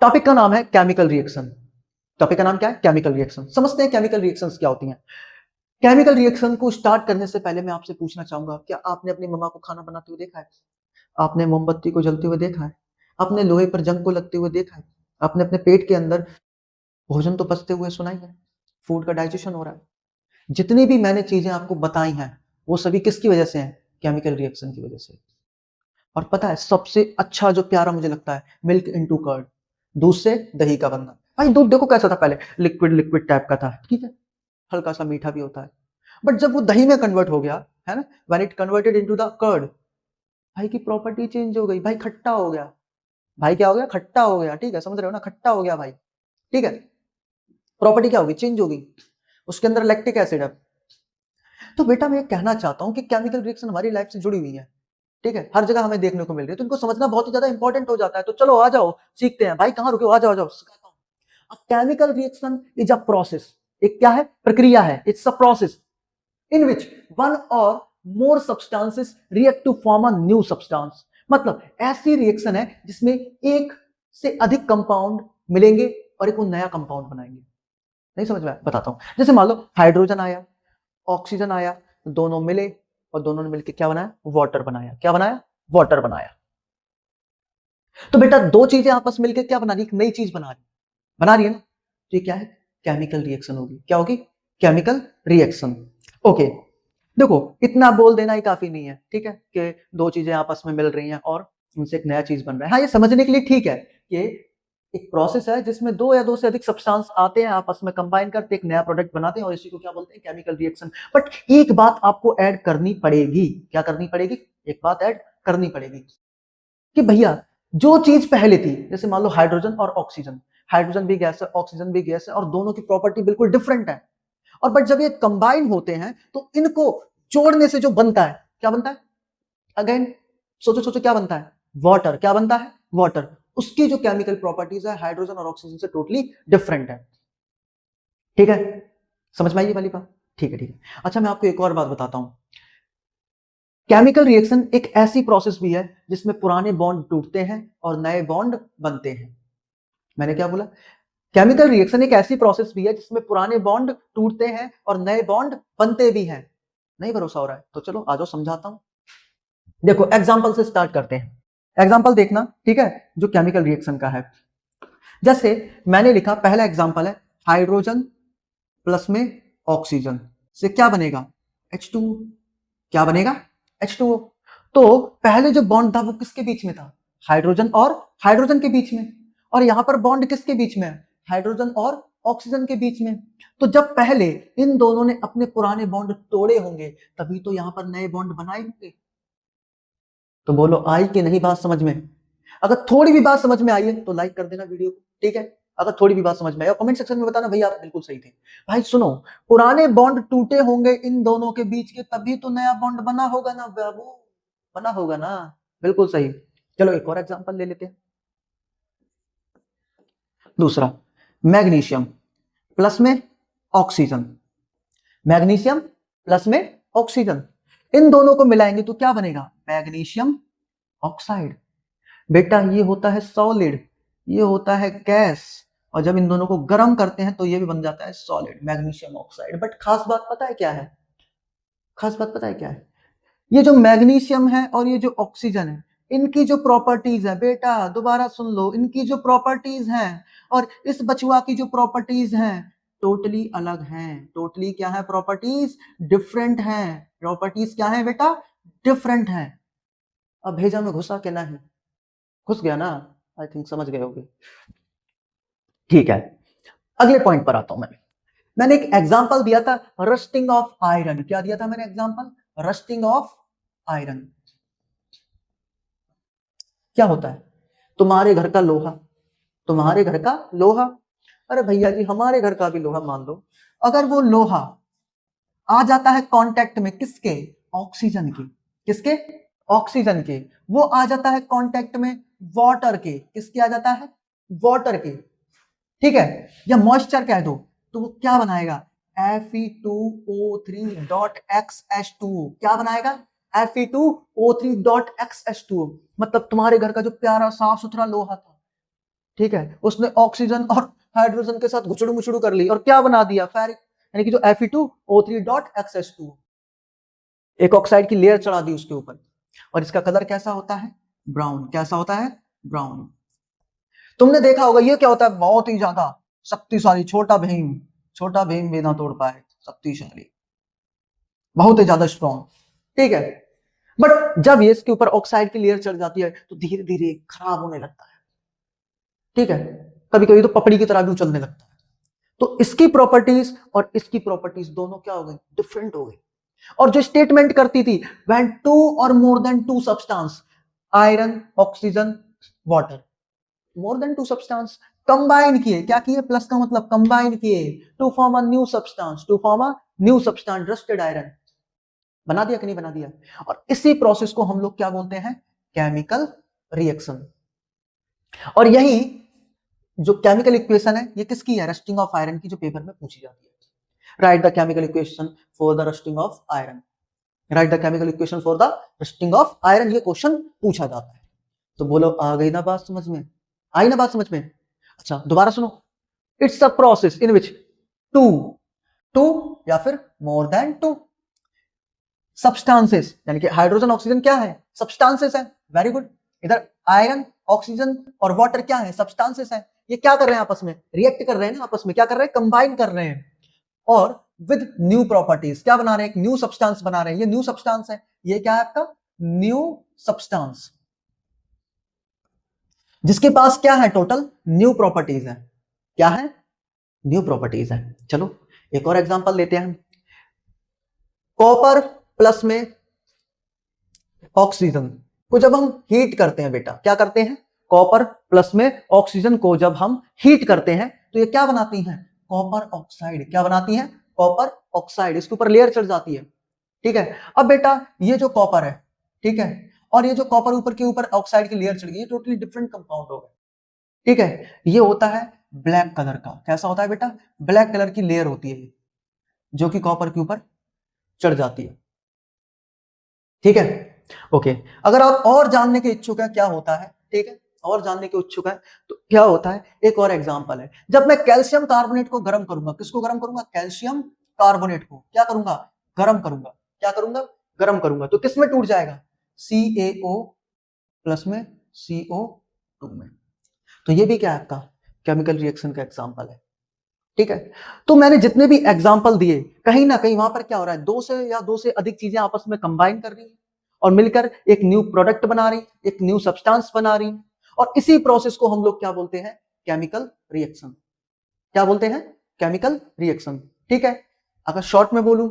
Topic का नाम है केमिकल रिएक्शन। टॉपिक का नाम क्या है? Chemical reaction. समझते हैं केमिकल रिएक्शंस क्या होती हैं। केमिकल रिएक्शन को स्टार्ट करने से पहले मैं आपसे पूछना चाहूंगा, क्या आपने अपनी मम्मा को खाना बनाते हुए देखा है? आपने मोमबत्ती को जलते हुए देखा है? आपने लोहे पर जंग को लगते हुए देखा है? आपने अपने पेट के अंदर भोजन तो पचते हुए सुना ही है, फूड का डाइजेशन हो रहा है। जितनी भी मैंने चीजें आपको बताई हैं वो सभी किसकी वजह से हैं? केमिकल रिएक्शन की वजह से। और पता है सबसे अच्छा जो प्यारा मुझे लगता है, मिल्क इनटू कर्ड, दूध से दही का बनना। भाई दूध देखो कैसा था पहले, लिक्विड लिक्विड टाइप का था, ठीक है, हल्का सा मीठा भी होता है, बट जब वो दही में कन्वर्ट हो गया है ना, when it converted into the curd, भाई की प्रॉपर्टी चेंज हो गई, भाई खट्टा हो गया। भाई क्या हो गया? खट्टा हो गया, ठीक है, समझ रहे हो ना, खट्टा हो गया भाई, ठीक है। प्रॉपर्टी क्या होगी? चेंज होगी, उसके अंदर लैक्टिक एसिड है। तो बेटा मैं ये कहना चाहता हूं कि केमिकल रिएक्शन हमारी लाइफ से जुड़ी हुई है, ठीक है, हर जगह हमें देखने को मिल रही है, तो इनको समझना बहुत ही ज्यादा इंपॉर्टेंट हो जाता है। तो चलो आ जाओ सीखते हैं। भाई कहां रुके हो? आ जाओ आ जाओ, सिखाता हूं। Chemical reaction is a process, एक क्या है? प्रक्रिया है। It's a process in which one or more substances react to form a new substance. मतलब ऐसी रिएक्शन है जिसमें एक से अधिक कंपाउंड मिलेंगे और एक वो नया कंपाउंड बनाएंगे। नहीं समझ में आया? बताता हूं। जैसे मान लो हाइड्रोजन आया, ऑक्सीजन आया, दोनों मिले और दोनों ने मिलकर क्या बनाया? वाटर बनाया। क्या बनाया? वाटर बनाया। तो बेटा दो चीजें आपस में मिलकर क्या बना रही? एक नई चीज बना रही है ना, तो ये क्या है? केमिकल रिएक्शन होगी। क्या होगी? Chemical reaction. ओके, देखो इतना बोल देना ही काफी नहीं है, ठीक है, कि दो चीजें आपस में मिल रही हैं और उनसे एक नया चीज बन रहा है। हाँ, ये समझने के लिए ठीक है कि एक प्रोसेस है जिसमें दो या दो से अधिक सब्सटेंस आते हैं, आपस में कंबाइन करते एक नया प्रोडक्ट बनाते हैं और इसी को क्या बोलते हैं? Chemical reaction. बट एक बात आपको ऐड करनी पड़ेगी। क्या करनी पड़ेगी? एक बात ऐड करनी पड़ेगी कि भैया जो चीज पहले थी, जैसे मान लो हाइड्रोजन और ऑक्सीजन, हाइड्रोजन भी गैस है, ऑक्सीजन भी गैस है, और दोनों की प्रॉपर्टी बिल्कुल डिफरेंट है। और बट जब ये कंबाइन होते हैं तो इनको जोड़ने से जो बनता है, क्या बनता है? अगेन सोचो सोचो, क्या बनता है? वाटर। क्या बनता है? वाटर। उसकी जो केमिकल प्रॉपर्टीज है हाइड्रोजन और ऑक्सीजन से टोटली डिफरेंट है, ठीक है। समझ में आई ये वाली बात? ठीक है ठीक है। अच्छा मैं आपको एक और बात बताता हूं। केमिकल रिएक्शन एक ऐसी प्रोसेस भी है जिसमें पुराने बॉन्ड टूटते हैं और नए बॉन्ड बनते हैं। मैंने क्या बोला? केमिकल रिएक्शन एक ऐसी प्रोसेस भी है जिसमें पुराने बॉन्ड टूटते हैं और नए बॉन्ड बनते भी हैं। नहीं भरोसा हो रहा है तो चलो आ जाओ समझाता हूं। देखो एग्जांपल से स्टार्ट करते हैं। एग्जांपल देखना, ठीक है, जो केमिकल रिएक्शन का है। जैसे मैंने लिखा, पहला एग्जांपल है हाइड्रोजन प्लस में ऑक्सीजन से क्या बनेगा? H2O। क्या बनेगा? H2O। तो पहले जो बॉन्ड था वो किसके बीच में था? हाइड्रोजन और हाइड्रोजन के बीच में। और यहां पर बॉन्ड किसके बीच में है? हाइड्रोजन और ऑक्सीजन के बीच में। तो जब पहले इन दोनों ने अपने पुराने बॉन्ड तोड़े होंगे तभी तो यहां पर नए बॉन्ड बनाए होंगे। तो बोलो आई कि नहीं बात समझ में? अगर थोड़ी भी बात समझ में आई है तो लाइक कर देना वीडियो को, ठीक है। अगर थोड़ी भी बात समझ में आई और कमेंट सेक्शन में बताना भैया आप बिल्कुल सही थे। भाई सुनो, पुराने बॉन्ड टूटे होंगे इन दोनों के बीच के तभी तो नया बॉन्ड बना होगा ना बाबू, बना होगा ना। बिल्कुल सही। चलो एक और एग्जांपल ले लेते हैं। दूसरा, मैग्नीशियम प्लस में ऑक्सीजन। मैग्नीशियम प्लस में ऑक्सीजन, इन दोनों को मिलाएंगे तो क्या बनेगा? Magnesium oxide. बेटा ये होता है सॉलिड, ये होता है गैस, और जब इन दोनों को गर्म करते हैं तो ये भी बन जाता है सॉलिड, मैग्नीशियम ऑक्साइड। बट खास बात पता है क्या है? खास बात पता है क्या है? ये जो मैग्नीशियम है और ये जो ऑक्सीजन है, इनकी जो प्रॉपर्टीज है, बेटा दोबारा सुन लो, इनकी जो प्रॉपर्टीज हैं और इस बचुआ की जो प्रॉपर्टीज हैं टोटली अलग हैं। टोटली क्या है? प्रॉपर्टीज डिफरेंट हैं। प्रॉपर्टीज क्या है बेटा? डिफरेंट हैं। अब भेजा में घुसा के नहीं? घुस गया ना? आई थिंक समझ गए होगे। ठीक है, अगले पॉइंट पर आता हूं मैं। मैंने एक एग्जांपल दिया था, रस्टिंग ऑफ आयरन। क्या दिया था मैंने एग्जांपल? Rusting of iron. क्या होता है? तुम्हारे घर का लोहा, तुम्हारे घर का लोहा, अरे भैया जी हमारे घर का भी लोहा मान लो, अगर वो लोहा आ जाता है कांटेक्ट में किसके? ऑक्सीजन के। किसके? ऑक्सीजन के। वो आ जाता है कांटेक्ट में वाटर के। किसके आ जाता है? वाटर के, ठीक है, या मॉइस्चर कह दो, तो वो क्या बनाएगा? Fe2O3.XH2O। क्या बनाएगा? Fe2O3.XH2O। मतलब तुम्हारे घर का जो प्यारा साफ सुथरा लोहा था, ठीक है, उसने ऑक्सीजन और हाइड्रोजन के साथ घुचड़ू मुचड़ू कर ली और क्या बना दिया, फेरिक, यानी कि जो Fe2O3.XH2, एक ऑक्साइड की लेयर चढ़ा दी उसके ऊपर, और इसका कलर कैसा होता है, ब्राउन। कैसा होता है, ब्राउन। तुमने देखा होगा ये क्या होता है, बहुत ही ज्यादा शक्तिशाली, छोटा भीम भी ना तोड़ पाए, शक्तिशाली, बहुत ही ज्यादा स्ट्रॉन्ग, ठीक है। बट जब ये इसके ऊपर ऑक्साइड की लेयर चढ़ जाती है तो धीरे धीरे खराब होने लगता है, ठीक है, कभी कभी तो पपड़ी की तरह भी उछलने लगता है। तो इसकी प्रॉपर्टीज और इसकी प्रॉपर्टीज दोनों क्या हो गई, डिफरेंट हो गई। और जो स्टेटमेंट करती थी, व्हेन टू और more than two substance, iron, oxygen, water, more than two substance combine किए, क्या किए, प्लस का मतलब कंबाइन किए, to form a new substance, to form a new substance, rusted iron, बना दिया कि नहीं बना दिया। और इसी प्रोसेस को हम लोग क्या बोलते हैं, केमिकल रिएक्शन। और यही जो केमिकल इक्वेशन है ये किसकी है, रस्टिंग ऑफ आयरन की, जो पेपर में पूछी जाती है। Right the chemical equation for the rusting of iron, right the chemical equation for the rusting of iron, ये क्वेश्चन पूछा जाता है। तो बोलो आ गई ना बात समझ में, आई ना बात समझ में। अच्छा दोबारा सुनो, it's a process in which two two या फिर मोर देन टू सब्सटेंसेस, यानी कि हाइड्रोजन ऑक्सीजन क्या है, सब्सटेंसेस है, वेरी गुड। इधर आयरन, ऑक्सीजन और वाटर क्या है, सब्सटेंसेस है। ये क्या कर रहे हैं आपस में, रिएक्ट कर रहे हैं ना, आपस में क्या कर रहे हैं, कंबाइन कर रहे हैं, और विद न्यू प्रॉपर्टीज क्या बना रहे हैं, एक न्यू सब्सटेंस बना रहे हैं। ये न्यू सब्सटेंस है, ये क्या है आपका, न्यू सब्सटेंस, जिसके पास क्या है, टोटल न्यू प्रॉपर्टीज है। क्या है, न्यू प्रॉपर्टीज है। चलो एक और एग्जांपल लेते हैं, कॉपर प्लस में ऑक्सीजन को जब हम हीट करते हैं बेटा, क्या करते हैं, कॉपर प्लस में ऑक्सीजन को जब हम हीट करते हैं तो ये क्या बनाती हैं, कॉपर ऑक्साइड। क्या बनाती हैं, कॉपर ऑक्साइड, इसके ऊपर लेयर चढ़ जाती है, ठीक है। अब बेटा ये जो कॉपर है, ठीक है, और ये जो कॉपर ऊपर के ऊपर ऑक्साइड की लेयर चढ़ गई, ये टोटली डिफरेंट कंपाउंड हो गए, ठीक है। ये होता है ब्लैक कलर का, कैसा होता है बेटा, ब्लैक कलर की लेयर होती है जो कि कॉपर के ऊपर चढ़ जाती है, ठीक है। ओके, अगर आप और जानने के इच्छुक है क्या होता है, ठीक है, और जानने के इच्छुक है तो क्या होता है, एक और एग्जांपल है, जब मैं कैल्शियम कार्बोनेट को गर्म करूंगा, किसको गर्म करूंगा, कैल्शियम कार्बोनेट को क्या करूंगा, गर्म करूंगा, क्या करूंगा, गर्म करूंगा, तो किस में टूट जाएगा, CaO प्लस में CO2 में। तो ये भी क्या है आपका केमिकल रिएक्शन का एग्जांपल है, ठीक है। तो मैंने जितने भी एग्जांपल दिए, कहीं ना कहीं वहां पर क्या हो रहा है, दो से या दो से अधिक चीजें आपस में कंबाइन कर रही है और मिलकर एक न्यू प्रोडक्ट बना रही, एक न्यू सब्सटेंस बना रही, और इसी प्रोसेस को हम लोग क्या बोलते हैं, केमिकल रिएक्शन। क्या बोलते हैं, केमिकल रिएक्शन, ठीक है। अगर शॉर्ट में बोलूं,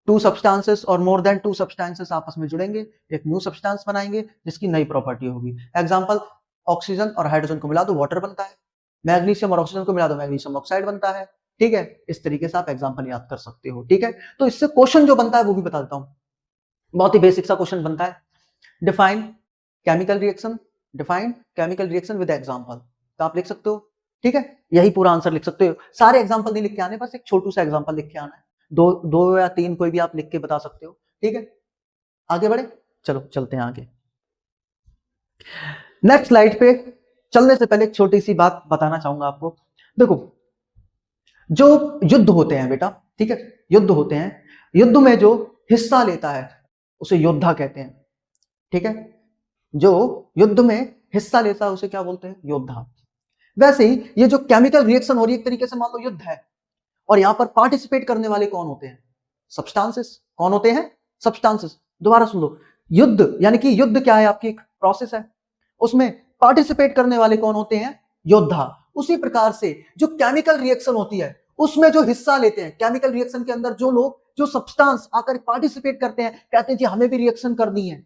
टू सब्सटेंसेस और मोर देन टू सब्सटेंसेस आपस में जुड़ेंगे, एक न्यू सब्सटेंस बनाएंगे जिसकी नई प्रॉपर्टी होगी। एग्जांपल, ऑक्सीजन और हाइड्रोजन को मिला दो वाटर बनता है, मैग्नीशियम और ऑक्सीजन को मिला दो मैग्नीशियम ऑक्साइड बनता है, ठीक है। इस तरीके से आप एग्जांपल याद कर सकते हो, ठीक है। तो इससे क्वेश्चन जो बनता है वो भी बता देता हूं, बहुत ही बेसिक सा क्वेश्चन बनता है, define chemical reaction, define chemical reaction with example, तो आप लिख सकते हो, ठीक है। यही पूरा आंसर लिख सकते हो, सारे एग्जांपल नहीं लिख के आने, बस एक छोटू सा एग्जांपल लिख के आना है, दो या तीन कोई भी आप लिख के बता सकते हो, ठीक है। आगे बढ़े, चलो चलते हैं आगे। नेक्स्ट स्लाइड पे चलने से पहले एक छोटी सी बात बताना चाहूंगा आपको। देखो, जो युद्ध होते हैं बेटा, ठीक है, युद्ध होते हैं, युद्ध में जो हिस्सा लेता है उसे योद्धा कहते हैं, ठीक है। जो युद्ध में हिस्सा लेता है उसे क्या बोलते हैं, योद्धा। वैसे ही ये जो केमिकल रिएक्शन हो रही है, एक तरीके से मान लो युद्ध है, और यहां पर पार्टिसिपेट करने वाले कौन होते हैं, सब्सटेंसेस। कौन होते हैं, सब्सटेंसेस। दोबारा सुन लो, युद्ध यानी कि युद्ध क्या है, आपकी एक प्रोसेस है, उसमें पार्टिसिपेट करने वाले कौन होते हैं, योद्धा। उसी प्रकार से जो केमिकल रिएक्शन होती है उसमें जो हिस्सा लेते हैं, केमिकल रिएक्शन के अंदर जो लोग, जो सब्सटेंस आकर पार्टिसिपेट करते हैं, कहते हैं जी हमें भी रिएक्शन करनी है,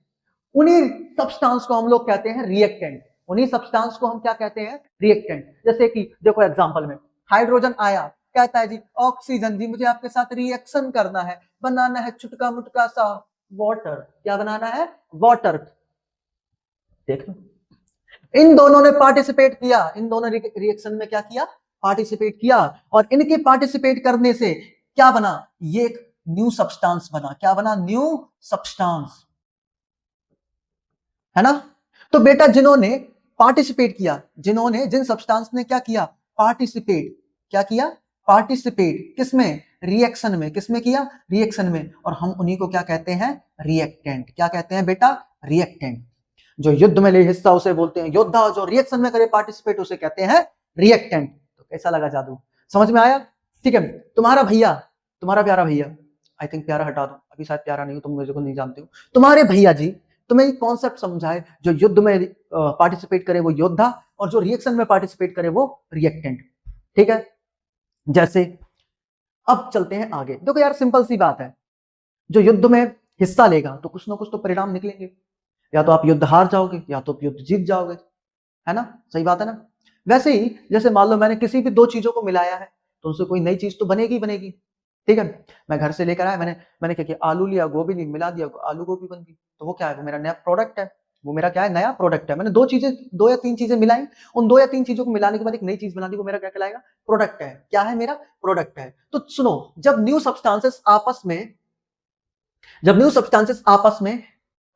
उन्हीं सब्सटेंस को हम लोग कहते हैं रिएक्टेंट। उन्हीं सब्सटेंस को हम क्या कहते हैं, रिएक्टेंट। जैसे कि देखो एग्जांपल में, हाइड्रोजन आया, कहता है जी ऑक्सीजन जी मुझे आपके साथ रिएक्शन करना है, बनाना है छुटका मुटका सा वाटर। क्या बनाना है, वाटर। देख लो, इन दोनों ने पार्टिसिपेट किया, इन दोनों रिएक्शन में क्या किया, पार्टिसिपेट किया, और इनके पार्टिसिपेट करने से क्या बना, ये एक न्यू सब्सटेंस बना। क्या बना, न्यू सब्सटेंस, है ना। तो बेटा जिन्होंने पार्टिसिपेट किया, जिन्होंने, जिन सब्सटेंस ने क्या किया, पार्टिसिपेट, क्या किया, पार्टिसिपेट, किसमें, रिएक्शन में, किसमें किया, रिएक्शन में, और हम उन्हीं को क्या कहते हैं, रिएक्टेंट। क्या कहते हैं बेटा, रिएक्टेंट। जो युद्ध में ले हिस्सा उसे बोलते हैं योद्धा, और जो रिएक्शन में करे पार्टिसिपेट उसे कहते हैं रिएक्टेंट। तो कैसा लगा जादू, समझ में आया? ठीक है, तुम्हारा भैया, तुम्हारा प्यारा भैया, आई थिंक प्यारा हटा दो, अभी शायद प्यारा नहीं हो, तुम मुझे को नहीं जानते हो, तुम्हारे भैया जी तुम्हें एक कॉन्सेप्ट समझाए, जो युद्ध में पार्टिसिपेट करे वो योद्धा, और जो रिएक्शन में पार्टिसिपेट करे वो रिएक्टेंट। ठीक है, जैसे अब चलते हैं आगे। देखो यार, सिंपल सी बात है, जो युद्ध में हिस्सा लेगा तो कुछ ना कुछ तो परिणाम निकलेंगे, या तो आप युद्ध हार जाओगे या तो आप युद्ध जीत जाओगे, है ना? सही बात है ना? वैसे ही जैसे मान लो मैंने किसी भी दो चीजों को मिलाया है तो उनसे कोई नई चीज तो बनेगी ही बनेगी। ठीक है, मैं घर से लेकर आया, मैंने क्या किया, आलू लिया, गोभी ली, मिला दिया, आलू गोभी बन गई, तो वो क्या है, वो मेरा नया प्रोडक्ट है, वो मेरा क्या है, नया प्रोडक्ट है। मैंने दो चीजें, दो या तीन चीजें मिलाई, उन दो या तीन चीजों को मिलाने के बाद एक नई चीज बना दी, वो मेरा क्या कहलाएगा, प्रोडक्ट है। क्या है, मेरा प्रोडक्ट है। तो सुनो, जब न्यू सब्सटेंसेस आपस में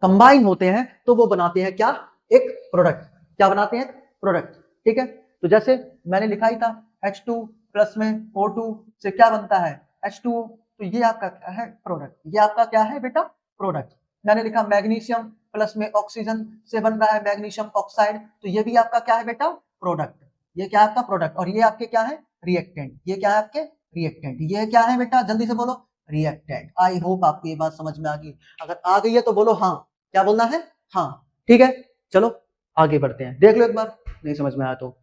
कंबाइन होते हैं तो वो बनाते हैं क्या, एक प्रोडक्ट। क्या बनाते हैं, प्रोडक्ट। ठीक है, तो जैसे मैंने लिखा ही था H2 प्लस में O2 से क्या बनता है, H2O, तो ये आपका क्या है, प्रोडक्ट। ये आपका क्या है बेटा, प्रोडक्ट। मैंने लिखा मैग्नीशियम प्लस में ऑक्सीजन से बन रहा है मैग्नीशियम ऑक्साइड, तो ये भी आपका क्या है बेटा, प्रोडक्ट। ये क्या है आपका प्रोडक्ट, और ये आपके क्या है, रिएक्टेंट। ये क्या है आपके, रिएक्टेंट। ये क्या है बेटा, जल्दी से बोलो, रिएक्टेंट। आई होप आपको ये बात समझ में आ गई, अगर आ गई है तो बोलो हाँ। क्या बोलना है, हाँ। ठीक है, चलो आगे बढ़ते हैं, देख लो एक बार, नहीं समझ में आया तो